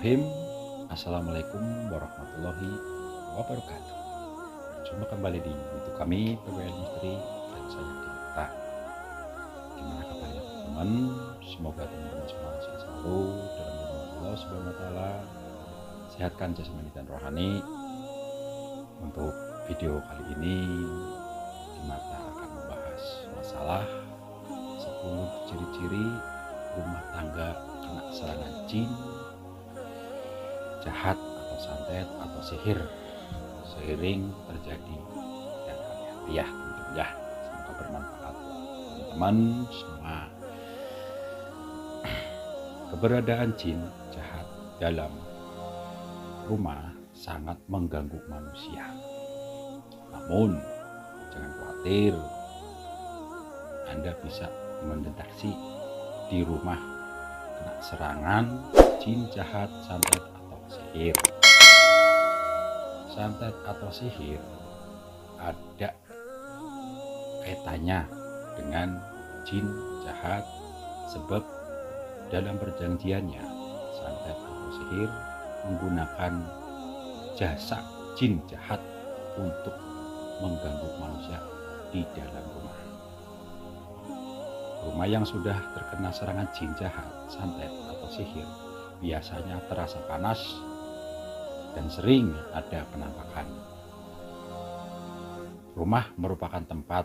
Bismillahirrahmanirrahim. Assalamualaikum warahmatullahi wabarakatuh. Jumpa kembali di YouTube kami PWL Misteri dan saya Dita. Gimana kabarnya teman-teman? Semoga teman-teman semua sehat selalu dalam lindungan Allah Subhanahu wa taala. Sehatkan jasmani dan rohani. Untuk video kali ini Dita akan membahas masalah 10 ciri-ciri rumah tangga kena serangan jin, jahat atau santet atau sihir seiring terjadi, dan hati-hati ya teman-teman ya, semoga bermanfaat teman-teman semua. Keberadaan jin jahat dalam rumah sangat mengganggu manusia, namun jangan khawatir, Anda bisa mendeteksi di rumah kena serangan jin jahat, santet atau sihir. Santet atau sihir ada kaitannya dengan jin jahat, sebab dalam perjanjiannya santet atau sihir menggunakan jasa jin jahat untuk mengganggu manusia di dalam rumah. Rumah yang sudah terkena serangan jin jahat, santet atau sihir biasanya terasa panas dan sering ada penampakan. Rumah merupakan tempat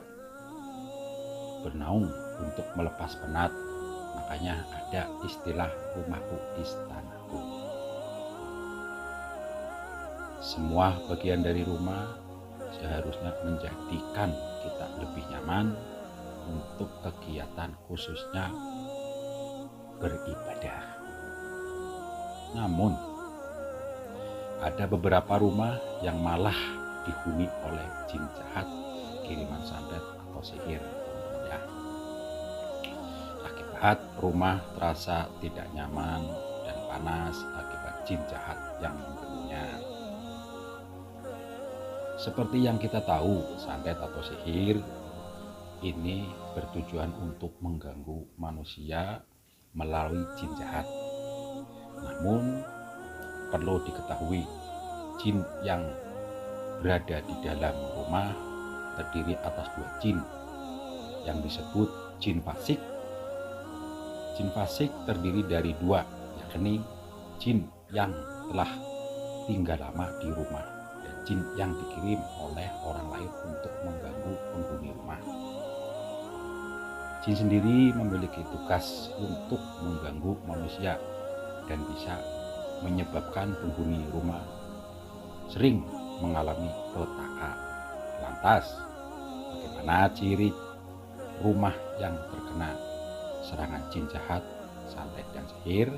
bernaung untuk melepas penat, makanya ada istilah rumahku istanaku. Semua bagian dari rumah seharusnya menjadikan kita lebih nyaman untuk kegiatan, khususnya beribadah. Namun ada beberapa rumah yang malah dihuni oleh jin jahat, kiriman santet atau sihir ya. Akibat rumah terasa tidak nyaman dan panas akibat jin jahat yang mengganggunya. Seperti yang kita tahu, santet atau sihir ini bertujuan untuk mengganggu manusia melalui jin jahat. Namun perlu diketahui, jin yang berada di dalam rumah terdiri atas 2 jin yang disebut jin fasik. Jin fasik terdiri dari 2, yakni jin yang telah tinggal lama di rumah dan jin yang dikirim oleh orang lain untuk mengganggu penghuni rumah. Jin sendiri memiliki tugas untuk mengganggu manusia dan bisa menyebabkan penghuni rumah sering mengalami petaka. Lantas, bagaimana ciri rumah yang terkena serangan jin jahat, santet dan sihir?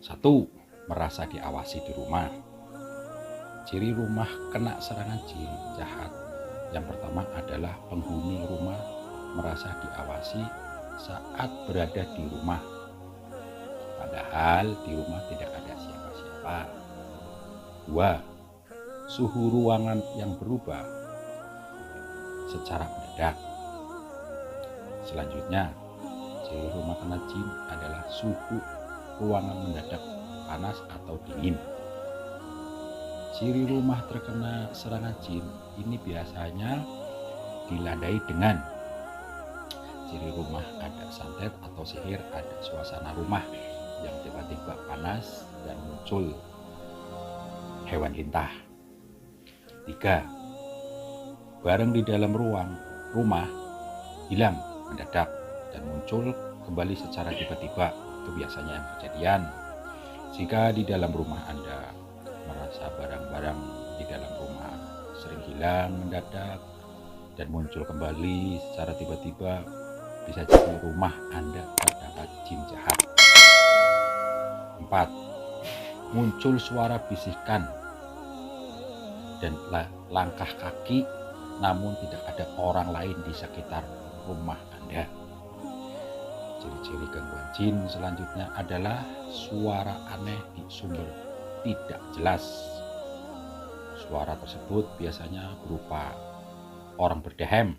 1. Merasa diawasi di rumah. Ciri rumah kena serangan jin jahat yang pertama adalah penghuni rumah merasa diawasi saat berada di rumah, padahal di rumah tidak ada siapa-siapa. 2. Suhu ruangan yang berubah secara mendadak. Selanjutnya, ciri rumah kena jin adalah suhu ruangan mendadak panas atau dingin. Ciri rumah terkena serangan jin ini biasanya dilandai dengan ciri rumah ada santet atau sihir, ada suasana rumah yang tiba-tiba panas dan muncul hewan lintah. 3. Barang di dalam rumah hilang mendadak dan muncul kembali secara tiba-tiba. Itu biasanya yang kejadian jika di dalam rumah Anda merasa barang-barang di dalam rumah sering hilang mendadak dan muncul kembali secara tiba-tiba, bisa jadi rumah Anda terdapat jin jahat. 4. Muncul suara bisikan dan langkah kaki, namun tidak ada orang lain di sekitar rumah Anda. Ciri-ciri gangguan jin selanjutnya adalah suara aneh di sumber tidak jelas. Suara tersebut biasanya berupa orang berdehem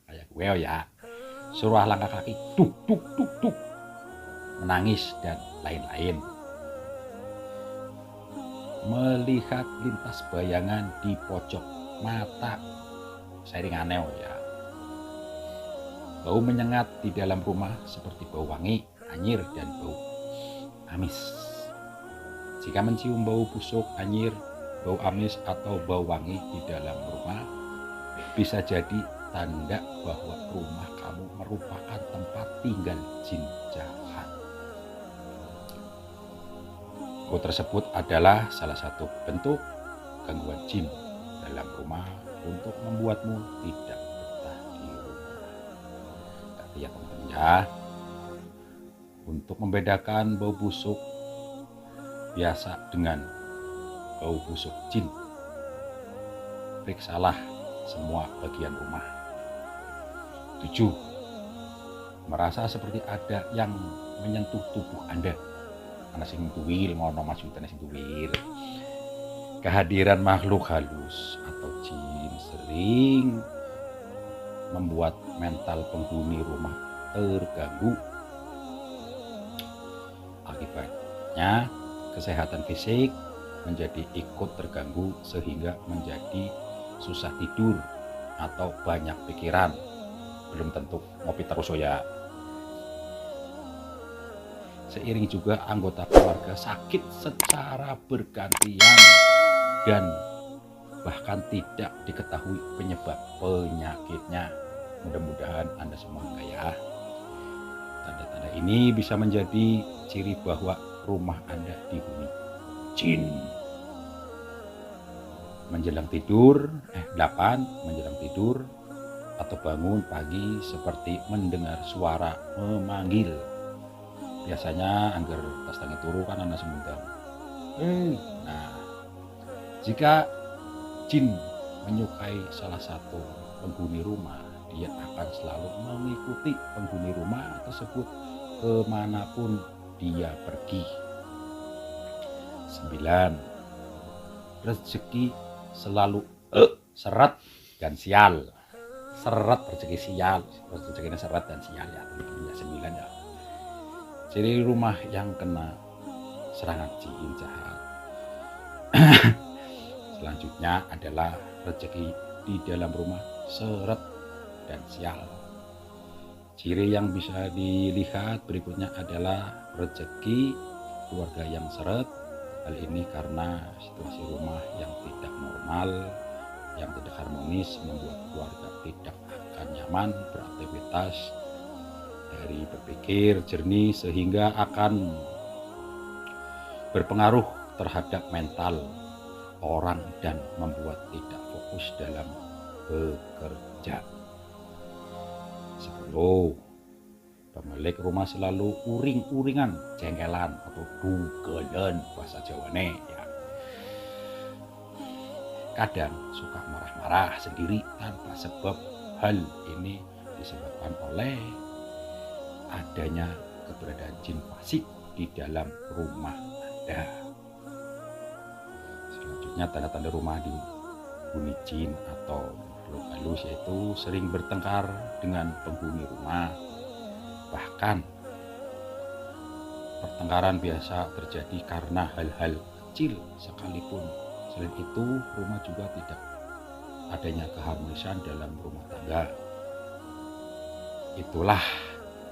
kayak gue ya, suara langkah kaki tuk tuk tuk tuk, menangis, dan lain-lain. Melihat lintas bayangan di pojok mata, seringaneo ya. Bau menyengat di dalam rumah seperti bau wangi, anyir, dan bau amis. Jika mencium bau busuk, anyir, bau amis, atau bau wangi di dalam rumah, bisa jadi tanda bahwa rumah kamu merupakan tempat tinggal jin jahat. Bau tersebut adalah salah satu bentuk gangguan jin dalam rumah untuk membuatmu tidak betah di rumah. Tapi ya teman-teman ya, untuk membedakan bau busuk biasa dengan bau busuk jin, periksalah semua bagian rumah. 7. Merasa seperti ada yang menyentuh tubuh Anda. Ana sing tuwil ngono maksudnya sing tuwil. Kehadiran makhluk halus atau jin sering membuat mental penghuni rumah terganggu. Akibatnya kesehatan fisik menjadi ikut terganggu sehingga menjadi susah tidur atau banyak pikiran. Belum tentu ngopi terus ya. Seiring juga anggota keluarga sakit secara bergantian dan bahkan tidak diketahui penyebab penyakitnya. Mudah-mudahan Anda semua enggak ya. Tanda-tanda ini bisa menjadi ciri bahwa rumah Anda dihuni jin. Menjelang tidur, 8. Menjelang tidur atau bangun pagi seperti mendengar suara memanggil. Biasanya anggar tas tangi turu kan Anda semundang. Nah, jika jin menyukai salah satu penghuni rumah, dia akan selalu mengikuti penghuni rumah tersebut kemanapun dia pergi. 9. Rezeki selalu seret dan sial. Seret rezeki sial, rezekinya seret dan sial ya. 9 ya. Jadi rumah yang kena serangan jin jahat. Selanjutnya adalah rezeki di dalam rumah seret dan sial. Ciri yang bisa dilihat berikutnya adalah rezeki keluarga yang seret. Hal ini karena situasi rumah yang tidak normal, yang tidak harmonis membuat keluarga tidak akan nyaman beraktivitas, dari berpikir jernih sehingga akan berpengaruh terhadap mental orang dan membuat tidak fokus dalam bekerja. 10. Pemilik rumah selalu uring-uringan, jengkelan atau dugelen bahasa Jawane ya. Kadang suka marah-marah sendiri tanpa sebab. Hal ini disebabkan oleh adanya keberadaan jin fasik di dalam rumah Anda. Selanjutnya tanda-tanda rumah dihuni jin atau makhluk halus yaitu sering bertengkar dengan penghuni rumah. Bahkan pertengkaran biasa terjadi karena hal-hal kecil sekalipun. Selain itu, rumah juga tidak adanya keharmonisan dalam rumah tangga. Itulah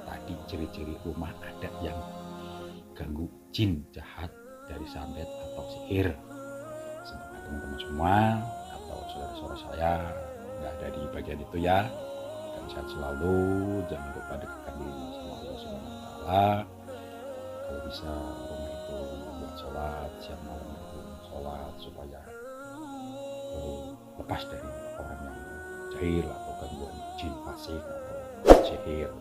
tadi ciri-ciri rumah ada yang ganggu jin jahat dari santet atau sihir. Semoga teman-teman semua atau saudara-saudara saya nggak ada di bagian itu ya. Dan sehat selalu, jangan lupa dekatkan diri sama Allah Subhanahu wa Ta'ala. Kalau bisa rumah itu buat sholat, siang malam itu sholat supaya lepas dari orang yang jahil atau gangguan jin fasik atau sihir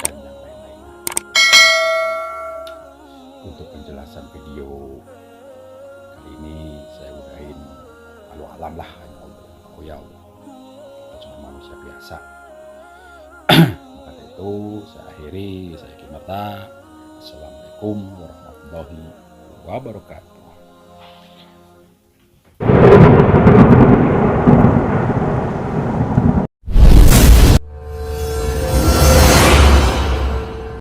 dan yang lain-lainnya. Untuk penjelasan video kali ini saya udahin, walau alam lah, hanya Allah yang tahu ya Allah. Kita cuma manusia biasa. Maka itu saya akhiri, saya Kimata. Assalamualaikum warahmatullahi wabarakatuh.